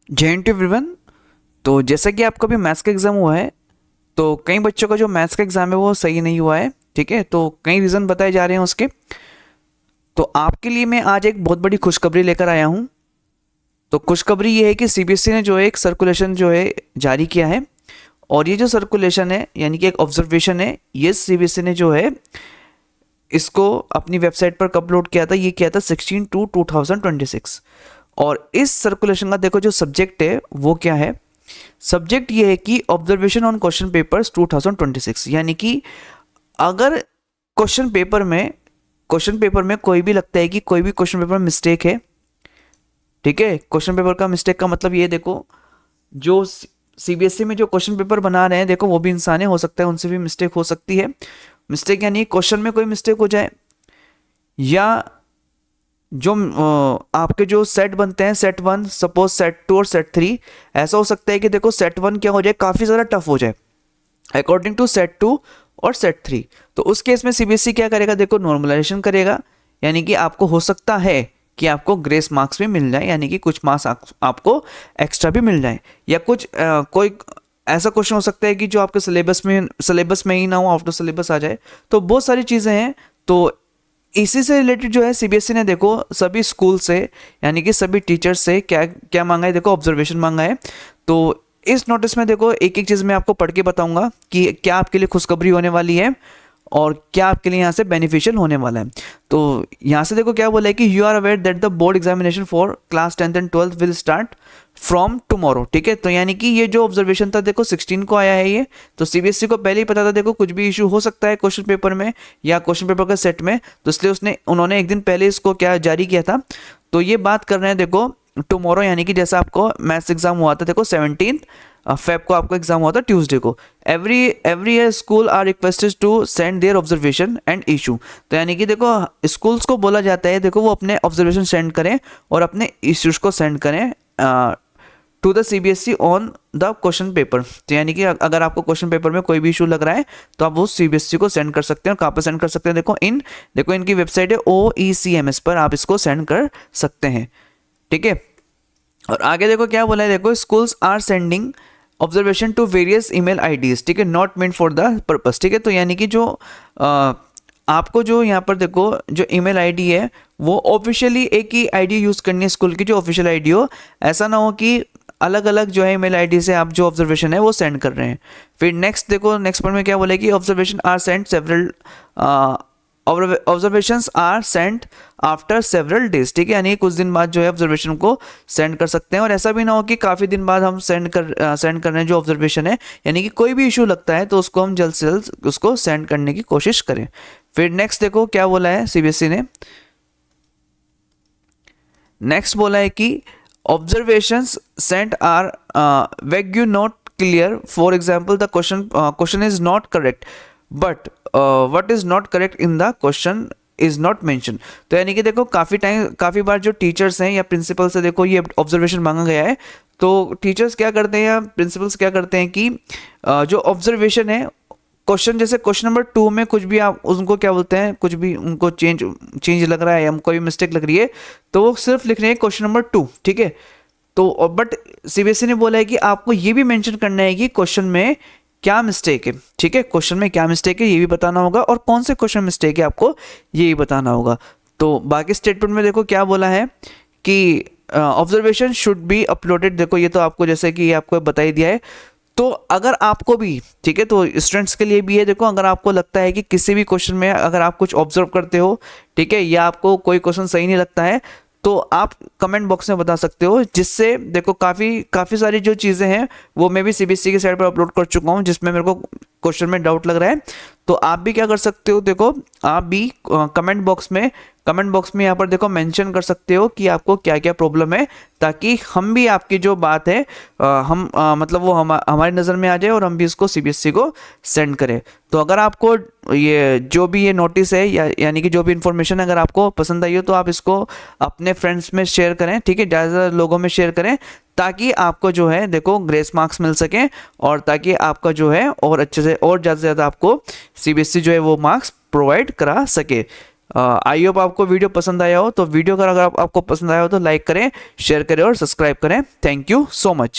जय हिंद एवरीवन। तो जैसा कि आपका भी मैथ्स का एग्ज़ाम हुआ है, तो कई बच्चों का जो मैथ्स का एग्ज़ाम है वो सही नहीं हुआ है। ठीक है, तो कई रीज़न बताए जा रहे हैं उसके। तो आपके लिए मैं आज एक बहुत बड़ी खुशखबरी लेकर आया हूँ। तो खुशखबरी ये है कि सीबीएसई ने जो है एक सर्कुलेशन जो है जारी किया है, और ये जो सर्कुलेशन है यानी कि एक ऑब्जर्वेशन है, ये सीबीएसई ने जो है इसको अपनी वेबसाइट पर कब अपलोड किया था, ये किया था 16/2/2026। और इस सर्कुलेशन का देखो जो सब्जेक्ट है वो क्या है। सब्जेक्ट ये है कि ऑब्जर्वेशन ऑन क्वेश्चन पेपर्स 2026, यानी कि अगर क्वेश्चन पेपर में कोई भी लगता है कि कोई भी क्वेश्चन पेपर में मिस्टेक है। ठीक है, क्वेश्चन पेपर का मिस्टेक का मतलब ये देखो, जो सीबीएसई में जो क्वेश्चन पेपर बना रहे हैं, देखो वो भी इंसान हो सकता है, उनसे भी मिस्टेक हो सकती है। मिस्टेक यानी क्वेश्चन में कोई मिस्टेक हो जाए, या जो आपके जो सेट बनते हैं, सेट 1 सपोज, सेट 2 और सेट 3, ऐसा हो सकता है कि देखो सेट 1 क्या हो जाए, काफ़ी ज़्यादा टफ हो जाए अकॉर्डिंग टू सेट 2 और सेट 3। तो उस केस में सीबीएसई क्या करेगा, देखो नॉर्मलाइजेशन करेगा, यानी कि आपको हो सकता है कि आपको ग्रेस मार्क्स भी मिल जाए, यानी कि कुछ मार्क्स आपको एक्स्ट्रा भी मिल जाए, या कुछ कोई ऐसा क्वेश्चन हो सकता है कि जो आपके सिलेबस में ही ना हो, आउट ऑफ सिलेबस आ जाए। तो बहुत सारी चीज़ें हैं। तो इसी से रिलेटेड जो है सीबीएसई ने देखो सभी स्कूल से, यानी कि सभी टीचर्स से क्या क्या मांगा है, देखो ऑब्जर्वेशन मांगा है। तो इस नोटिस में देखो एक एक चीज़ मैं आपको पढ़ के बताऊंगा कि क्या आपके लिए खुशखबरी होने वाली है और क्या आपके लिए यहाँ से बेनिफिशियल होने वाला है। तो यहाँ से देखो क्या बोला है कि you are aware that the board examination for class 10th and 12th will start from tomorrow. ठीक है, तो यानी कि ये जो ऑब्जर्वेशन था देखो 16 को आया है ये। तो सीबीएसई को पहले ही पता था देखो कुछ भी इशू हो सकता है क्वेश्चन पेपर में या क्वेश्चन पेपर का सेट में, तो इसलिए उन्होंने एक दिन पहले इसको क्या जारी किया था। तो ये बात कर रहे हैं देखो टुमारो, यानी कि जैसा आपको मैथ्स एग्जाम हुआ था देखो 17 फेब को आपको एग्जाम हुआ था ट्यूसडे को। Every year school are requested to send their observation and issue. तो यानी कि देखो स्कूल्स को बोला जाता है देखो वो अपने ऑब्जर्वेशन सेंड करें और अपने इश्यूज को सेंड करें to the CBSE on the question paper. तो यानी कि अगर आपको क्वेश्चन पेपर में कोई भी इशू लग रहा है तो आप वो सीबीएसई को सेंड कर सकते हैं। और कहाँ पर सेंड कर सकते हैं, देखो इनकी वेबसाइट है OECMS पर आप इसको सेंड कर सकते हैं। ठीक है, और आगे देखो क्या बोला है, देखो schools are sending observation to various email IDs. ठीक है, not meant for the purpose. ठीक है, तो यानी कि जो आपको जो यहाँ पर देखो जो ईमेल आईडी है वो ऑफिशियली एक ही आईडी यूज़ करनी है, स्कूल की जो ऑफिशियल आईडी हो। ऐसा ना हो कि अलग अलग जो है ईमेल आईडी से आप जो ऑब्जर्वेशन है वो सेंड कर रहे हैं। फिर नेक्स्ट देखो नेक्स्ट पॉइंट में क्या बोले कि observation are send several observations are sent after several days. ठीक है, यानी कुछ दिन बाद जो है ऑब्जर्वेशन को सेंड कर सकते हैं। और ऐसा भी ना हो कि काफ़ी दिन बाद हम सेंड कर रहे हैं जो ऑब्जर्वेशन है, यानी कि कोई भी इशू लगता है तो उसको हम जल्द से जल्द उसको सेंड करने की कोशिश करें। फिर नेक्स्ट देखो क्या बोला है सीबीएसई ने, नेक्स्ट बोला है कि ऑब्जर्वेशंस सेंट आर वेग you not clear, for example the question is not correct but what is not correct in the question is not mention. तो यानी कि देखो काफ़ी बार जो टीचर्स हैं या प्रिंसिपल से देखो ये ऑब्जर्वेशन मांगा गया है, तो टीचर्स क्या करते हैं या प्रिंसिपल्स क्या करते हैं कि जो ऑब्जर्वेशन है क्वेश्चन, जैसे क्वेश्चन नंबर 2 में कुछ भी आप उनको क्या बोलते हैं, कुछ भी उनको चेंज लग रहा है या कोई मिस्टेक लग रही है तो वो सिर्फ लिख रहे हैं क्वेश्चन नंबर 2। ठीक है, तो बट सीबीएसई ने बोला है कि आपको ये भी मेंशन करना है कि क्वेश्चन में क्या मिस्टेक है। ठीक है, क्वेश्चन में क्या मिस्टेक है ये भी बताना होगा, और कौन से क्वेश्चन मिस्टेक है आपको ये भी बताना होगा। तो बाकी स्टेटमेंट में देखो क्या बोला है कि ऑब्जर्वेशन शुड बी अपलोडेड। देखो ये तो आपको जैसे कि आपको बता ही दिया है। तो अगर आपको भी, ठीक है, तो स्टूडेंट्स के लिए भी है, देखो अगर आपको लगता है कि किसी भी क्वेश्चन में अगर आप कुछ ऑब्जर्व करते हो, ठीक है, या आपको कोई क्वेश्चन सही नहीं लगता है तो आप कमेंट बॉक्स में बता सकते हो, जिससे देखो काफ़ी सारी जो चीज़ें हैं वो मैं भी सीबीएसई की साइट पर अपलोड कर चुका हूँ जिसमें मेरे को क्वेश्चन में डाउट लग रहा है। तो आप भी क्या कर सकते हो, देखो आप भी कमेंट बॉक्स में यहाँ पर देखो मेंशन कर सकते हो कि आपको क्या क्या प्रॉब्लम है, ताकि हम भी आपकी जो बात है मतलब वो हमारी नज़र में आ जाए और हम भी इसको सीबीएसई को सेंड करें। तो अगर आपको ये नोटिस है यानी कि जो भी इन्फॉर्मेशन अगर आपको पसंद आई हो तो आप इसको अपने फ्रेंड्स में शेयर करें। ठीक है, ज़्यादा लोगों में शेयर करें ताकि आपको जो है देखो ग्रेस मार्क्स मिल सकें, और ताकि आपका जो है और अच्छे से और ज़्यादा से ज़्यादा आपको सीबीएसई जो है वो मार्क्स प्रोवाइड करा सके। आई होप आपको वीडियो पसंद आया हो, तो वीडियो अगर आपको पसंद आया हो तो लाइक करें, शेयर करें और सब्सक्राइब करें। Thank you so much.